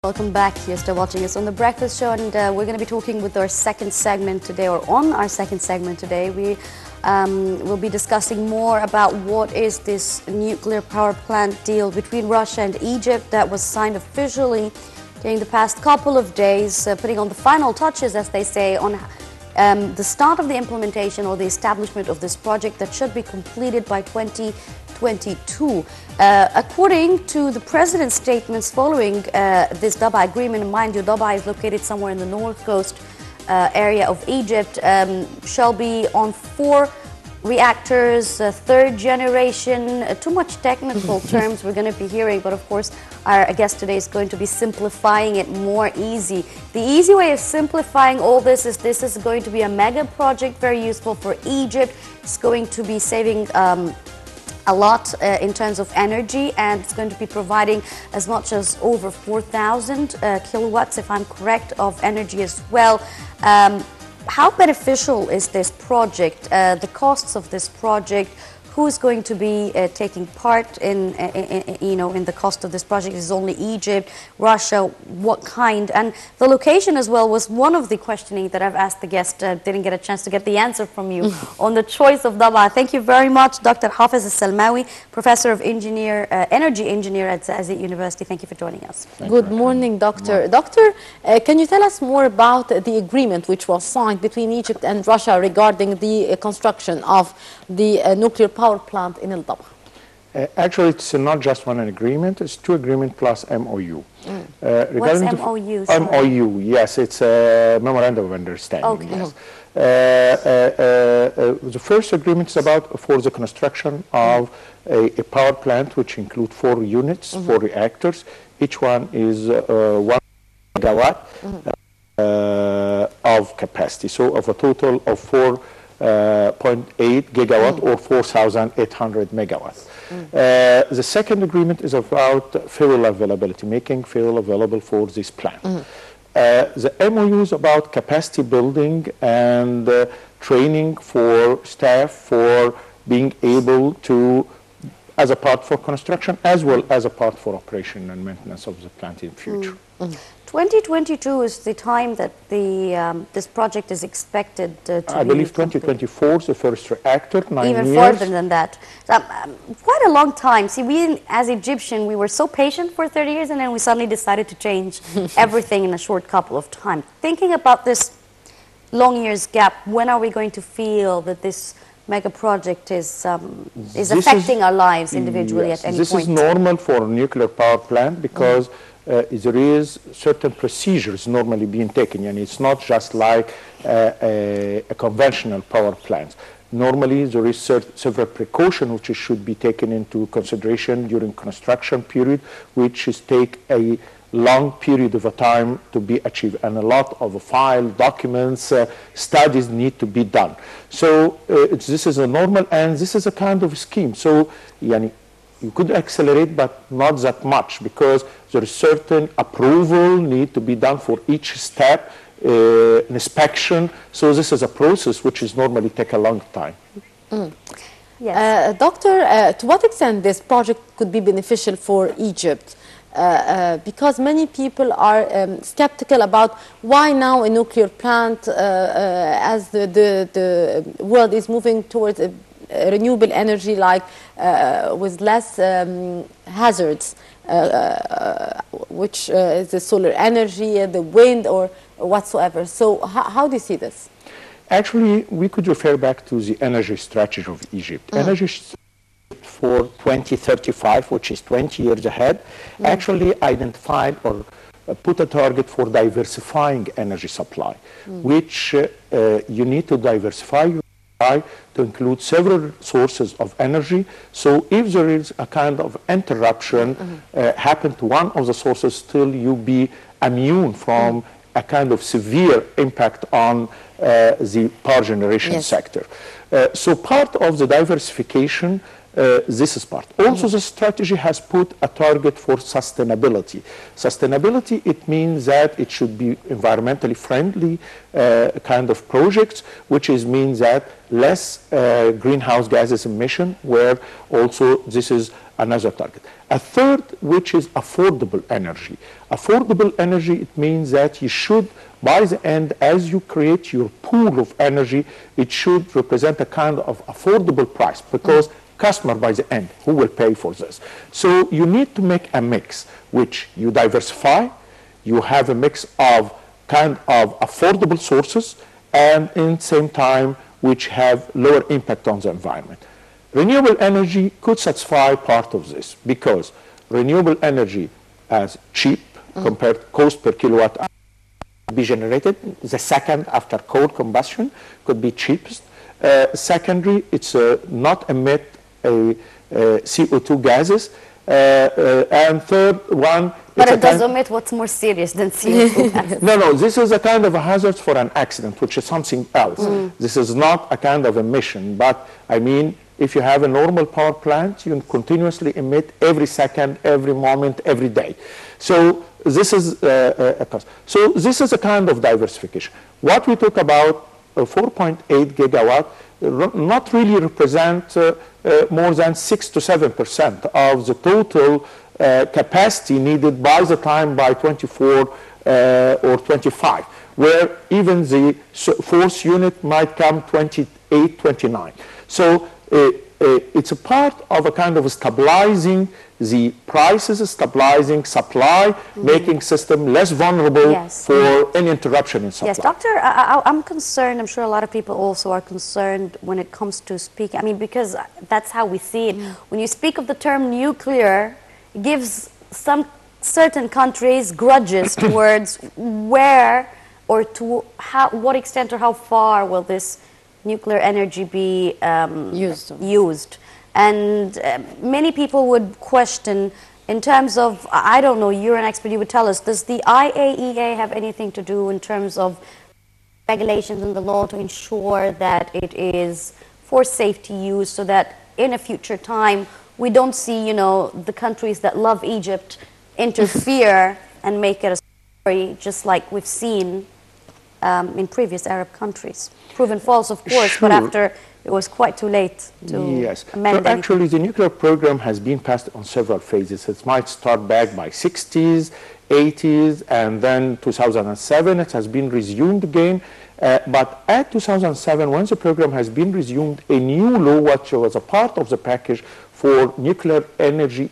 Welcome back. You're still watching us on The Breakfast Show, and we're going to be talking with our second segment today, or on our second segment today. We will be discussing more about what is this nuclear power plant deal between Russia and Egypt that was signed officially during the past couple of days, putting on the final touches, as they say, on the start of the implementation or the establishment of this project that should be completed by 2022. According to the president's statements following this Daba agreement, and mind you, Daba is located somewhere in the north coast area of Egypt, shall be on 4 reactors, third generation. Too much technical terms we're going to be hearing, but of course our guest today is going to be simplifying it more easy. The easy way of simplifying all this is going to be a mega project, very useful for Egypt. It's going to be saving a lot in terms of energy, and it's going to be providing as much as over 4,000 kilowatts, if I'm correct, of energy as well. How beneficial is this project? The costs of this project? Who's going to be taking part in the cost of this project? Is it only Egypt, Russia? What kind? And the location as well was one of the questioning that I've asked the guest. Didn't get a chance to get the answer from you on the choice of Daba. Thank you very much, Dr. Hafez Salmawy, Professor of Energy Engineer at Zayed University. Thank you for joining us. Good morning, Doctor. Doctor, can you tell us more about the agreement which was signed between Egypt and Russia regarding the construction of the nuclear power plant in Daba? Actually, it's not just one agreement, it's 2 agreements plus MOU. What's MOU? MOU, yes, it's a memorandum of understanding. Okay. Yes. The first agreement is about for the construction of a power plant which includes 4 units, 4 reactors. Each one is 1 megawatt of capacity, so of a total of 4.8 gigawatt or 4,800 megawatts. The second agreement is about fuel availability, making fuel available for this plant. The MOU is about capacity building and training for staff for being able to, as a part for construction, as well as a part for operation and maintenance of the plant in the future. 2022 is the time that this project is expected to be I believe 2024 is the first reactor, 9 years. Even further than that. Quite a long time. See, we as Egyptian, we were so patient for 30 years, and then we suddenly decided to change everything in a short couple of time. Thinking about this long years gap, when are we going to feel that this mega project is affecting our lives individually at any point? This is normal for a nuclear power plant because there is certain procedures normally being taken, and it's not just like a conventional power plant. Normally, there is several precautions which should be taken into consideration during construction period, which is take a long period of time to be achieved, and a lot of file documents, studies need to be done. So this is a normal, and this is a kind of scheme. So you could accelerate, but not that much, because there is certain approval need to be done for each step, inspection. So this is a process which is normally take a long time. Yes. Doctor, to what extent this project could be beneficial for Egypt? Because many people are skeptical about why now a nuclear plant, as the world is moving towards a renewable energy, like with less hazards, which is the solar energy, the wind, or whatsoever. So how do you see this? Actually, we could refer back to the energy strategy of Egypt. Energy for 2035, which is 20 years ahead, actually identified or put a target for diversifying energy supply, which you need to diversify to include several sources of energy. So if there is a kind of interruption happen to one of the sources, still you be immune from a kind of severe impact on the power generation sector. So part of the diversification, this is part. Also, the strategy has put a target for sustainability. Sustainability, it means that it should be environmentally friendly kind of projects, which means that less greenhouse gases emission, where also this is another target. A third, which is affordable energy. Affordable energy, it means that you should, by the end, as you create your pool of energy, it should represent a kind of affordable price, because customer by the end, who will pay for this? So you need to make a mix, which you diversify, you have a mix of kind of affordable sources, and in the same time, which have lower impact on the environment. Renewable energy could satisfy part of this, because renewable energy as cheap compared to cost per kilowatt hour be generated. The second after coal combustion could be cheapest. Secondary, it's not emit CO2 gases. And third one, but it does omit what's more serious than CO2 gases. No, this is a kind of a hazard for an accident, which is something else. This is not a kind of emission, but I mean, if you have a normal power plant, you continuously emit every second, every moment, every day. So this is a cost. So this is a kind of diversification. What we talk about, 4.8 gigawatt, not really represent more than 6 to 7% of the total capacity needed by the time by 24 or 25, where even the fourth unit might come 28, 29. So it's a part of a kind of stabilizing the prices, stabilizing supply, making system less vulnerable for any interruption in supply. Yes, Doctor, I'm concerned, I'm sure a lot of people also are concerned when it comes to speaking, I mean, because that's how we see it. When you speak of the term nuclear, it gives some certain countries grudges towards where or to what extent or how far will this nuclear energy be used. And many people would question in terms of, I don't know, you're an expert, you would tell us, does the IAEA have anything to do in terms of regulations and the law to ensure that it is for safety use, so that in a future time we don't see, you know, the countries that love Egypt interfere and make it a story just like we've seen in previous Arab countries? Proven false, of course, but after it was quite too late to amend so actually, the nuclear program has been passed on several phases. It might start back by 60s, 80s, and then 2007 it has been resumed again. But at 2007, once the program has been resumed, a new law, which was a part of the package for nuclear energy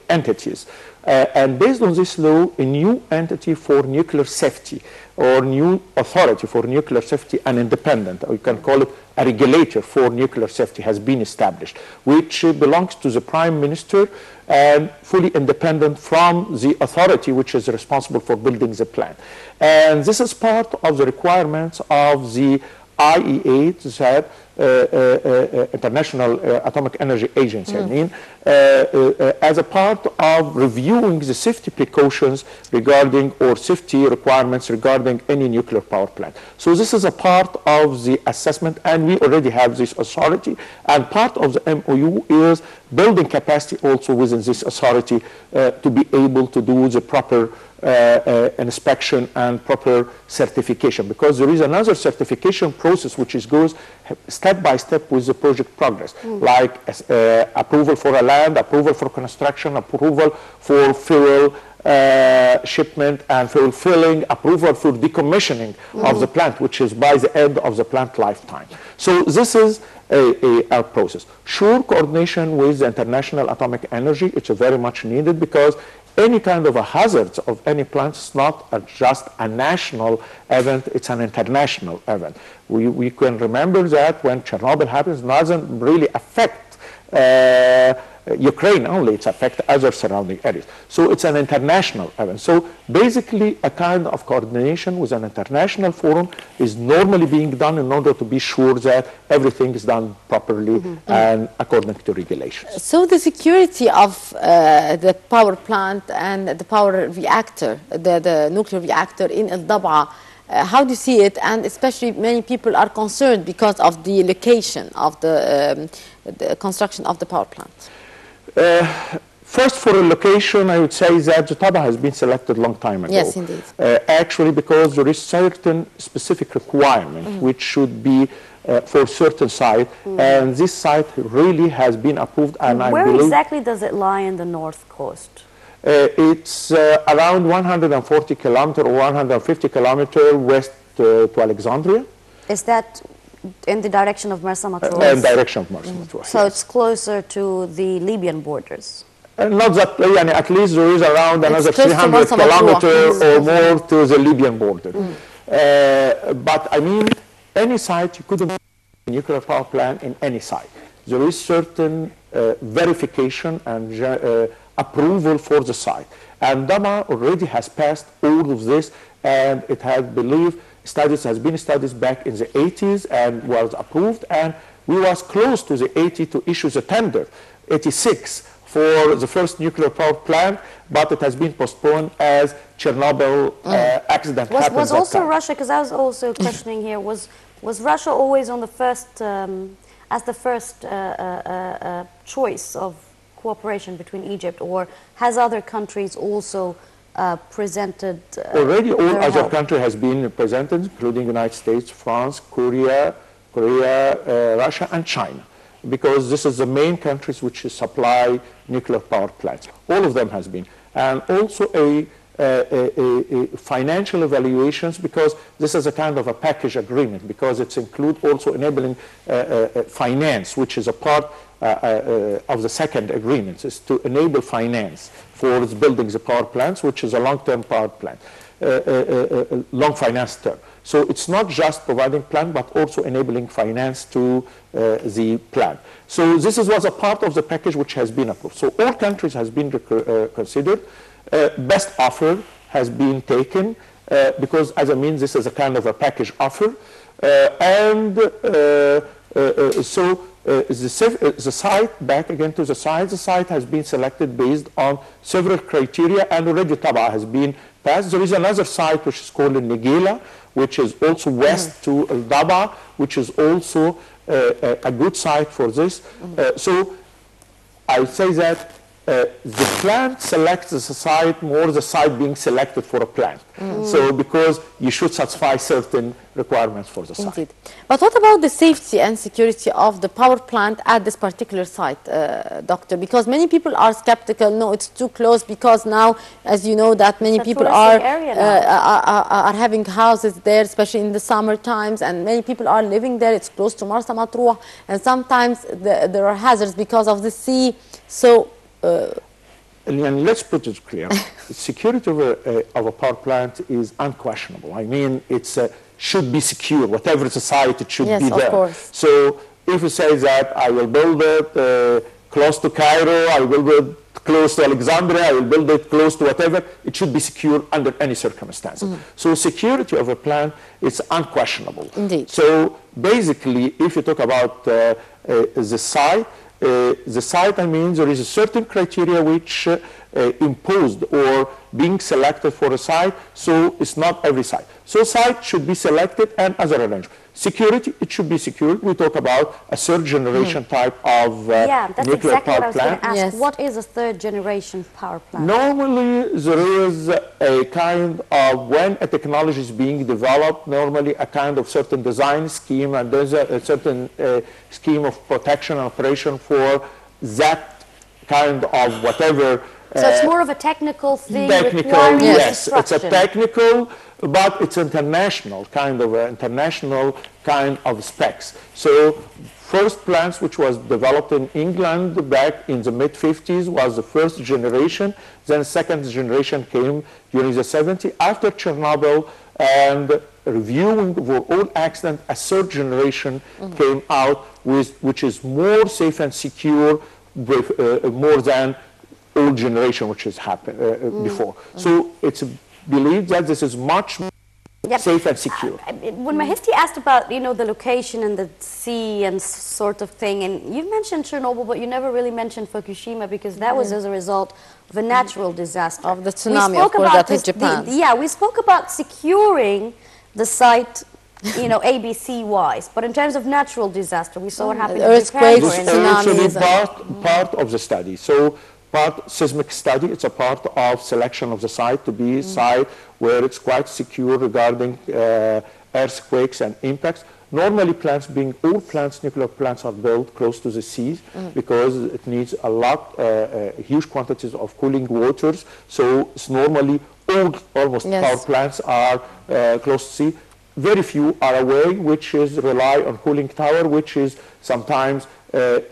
entities. And based on this law, a new entity for nuclear safety, or new authority for nuclear safety, and independent, or you can call it a regulator for nuclear safety, has been established, which belongs to the Prime Minister and fully independent from the authority which is responsible for building the plant. And this is part of the requirements of the IEA, International Atomic Energy Agency, I mean, as a part of reviewing the safety precautions regarding, or safety requirements regarding any nuclear power plant. So this is a part of the assessment, and we already have this authority, and part of the MOU is building capacity also within this authority to be able to do the proper inspection and proper certification, because there is another certification process which goes step by step with the project progress, like approval for a land, approval for construction, approval for fuel shipment and fuel filling, approval for decommissioning of the plant, which is by the end of the plant lifetime. So this is a process. Sure, coordination with the International Atomic Energy, it's very much needed, because any kind of a hazards of any plant is not just a national event, it's an international event. We can remember that when Chernobyl happens, it doesn't really affect Ukraine only, it's affect other surrounding areas. So it's an international event. So basically a kind of coordination with an international forum is normally being done in order to be sure that everything is done properly and according to regulations. So the security of the power plant and the power reactor, the nuclear reactor in El Dab'a, how do you see it? And especially many people are concerned because of the location of the construction of the power plant. First, for a location, I would say that Taba has been selected a long time ago. Yes, indeed. Actually, because there is certain specific requirement which should be for certain site, and this site really has been approved. And I where believe exactly does it lie in the north coast? It's around 140 kilometer or 150 kilometer west to Alexandria. Is that in the direction of Marsa Matruh? In direction of Marsa Matruh. So yes. it's closer to the Libyan borders. Not that, at least there is around another close to 300 Marsa Matruh. kilometers or more to the Libyan border. But I mean, any site, you couldn't put a nuclear power plant in any site. There is certain verification and approval for the site. And Dama already has passed all of this, and it has been studied back in the 80s and was approved, and we was close to the 80 to issue the tender, 86, for the first nuclear power plant, but it has been postponed as Chernobyl accident happened. Was also time. Russia, because I was also questioning here, was Russia always on the first, as the first choice of cooperation between Egypt, or has other countries also presented already all their other help? countries has been presented, including United States, France, Korea, Russia, and China, because this is the main countries which supply nuclear power plants. All of them has been, and also a financial evaluations, because this is a kind of a package agreement, because it's include also enabling finance, which is a part of the second agreement, is to enable finance for building the power plants, which is a long-term power plant, long finance term. So it's not just providing plant, but also enabling finance to the plant. So this was a part of the package which has been approved. So all countries has been considered. Best offer has been taken, because as I mean, this is a kind of a package offer. The site, back again to the site has been selected based on several criteria, and already Taba has been passed. There is another site which is called Negela, which is also west to El Daba, which is also a good site for this. So I say that the plant selects the site, more the site being selected for a plant. So because you should satisfy certain requirements for the site. Indeed. But what about the safety and security of the power plant at this particular site, Doctor? Because many people are skeptical, no, it's too close, because now, as you know, that many people are having houses there, especially in the summer times, and many people are living there. It's close to Marsa Matruh, and sometimes there are hazards because of the sea. So and let's put it clear, the security of a power plant is unquestionable. I mean, it should be secure. Whatever the site, it should be there. Of course. So if you say that I will build it close to Cairo, I will build it close to Alexandria, I will build it close to whatever, it should be secure under any circumstances. So security of a plant is unquestionable. Indeed. So basically, if you talk about the site, I mean, there is a certain criteria which imposed or being selected for a site, so it's not every site. So site should be selected and other arrangements. Security, it should be secured. We talk about a third generation type of nuclear power plant. Ask, what is a third generation power plant? Normally, there is a kind of, when a technology is being developed, normally a kind of certain design scheme, and there's a certain scheme of protection and operation for that kind of whatever. So it's more of a technical thing. Technical, yes. It's a technical, but it's international kind of specs. So first plants which was developed in England back in the mid-50s was the first generation. Then second generation came during the 70s. After Chernobyl and reviewing for all accidents, a third generation came out which is more safe and secure, more than old generation which has happened before. So it's believed that this is much more safe and secure. When Hifti asked about, the location and the sea and sort of thing, and you mentioned Chernobyl, but you never really mentioned Fukushima, because that was as a result of a natural disaster. Of the tsunami, of course, that hit Japan. We spoke about securing the site, ABC-wise, but in terms of natural disaster, we saw what happened in Japan, This is actually part of the study. So part seismic study. It's a part of selection of the site to be a site where it's quite secure regarding earthquakes and impacts. Normally all plants, nuclear plants are built close to the seas because it needs a lot, huge quantities of cooling waters. So it's normally almost power plants are close to sea. Very few are away, which is rely on cooling tower, which is sometimes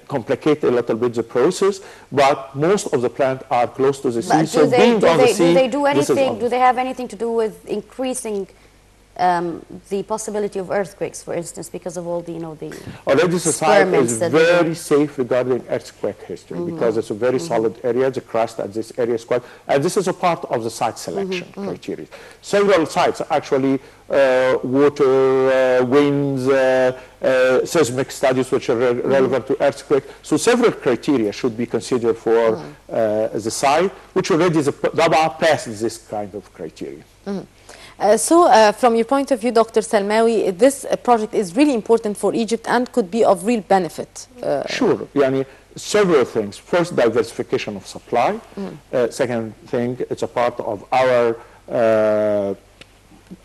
complicate a little bit the process, but most of the plants are close to the sea. So do they have anything to do with increasing the possibility of earthquakes, for instance, because of all the, the already the site is very safe regarding earthquake history because it's a very solid area. The crust at this area is quite, and this is a part of the site selection criteria. Several sites actually, water, winds, seismic studies which are relevant to earthquake. So several criteria should be considered for the site, which already the Daba passes this kind of criteria. From your point of view, Dr. Salmawy, this project is really important for Egypt and could be of real benefit. Sure. Yani, several things. First, diversification of supply. Second thing, it's a part of our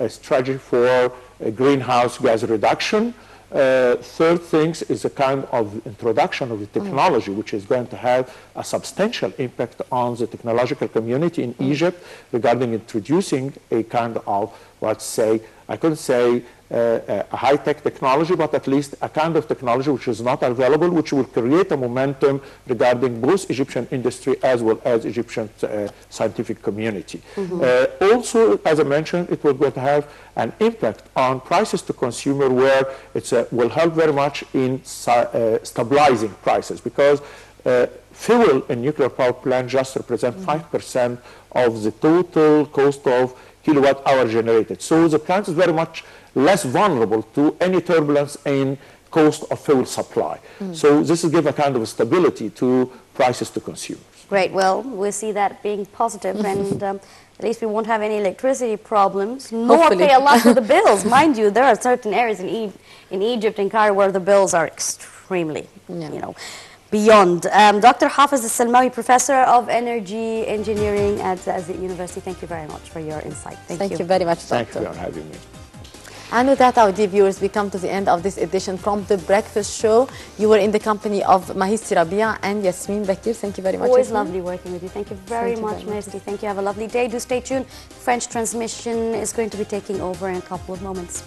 strategy for greenhouse gas reduction. Third thing is a kind of introduction of the technology, which is going to have a substantial impact on the technological community in Egypt regarding introducing a kind of, let's say, I couldn't say a high-tech technology, but at least a kind of technology which is not available, which will create a momentum regarding both Egyptian industry as well as Egyptian scientific community. Also, as I mentioned, it will going to have an impact on prices to consumer, where it will help very much in stabilizing prices, because fuel in nuclear power plant just represent 5% of the total cost of kilowatt hour generated. So the plant is very much less vulnerable to any turbulence in cost of fuel supply. So this will give a kind of stability to prices to consumers. Great. Well, we'll see that being positive, and at least we won't have any electricity problems, nor pay a lot for the bills. Mind you, there are certain areas in Egypt and Cairo where the bills are extremely, beyond. Dr. Hafez Salmawy, Professor of Energy Engineering at the University, thank you very much for your insight. Thank you very much, Doctor. Thank you for having me. And with that, our dear viewers, we come to the end of this edition from The Breakfast Show. You were in the company of Mahisi Rabia and Yasmin Bakir. Thank you very much. Always lovely working with you. Thank you very much, Merci. Thank you. Have a lovely day. Do stay tuned. French transmission is going to be taking over in a couple of moments.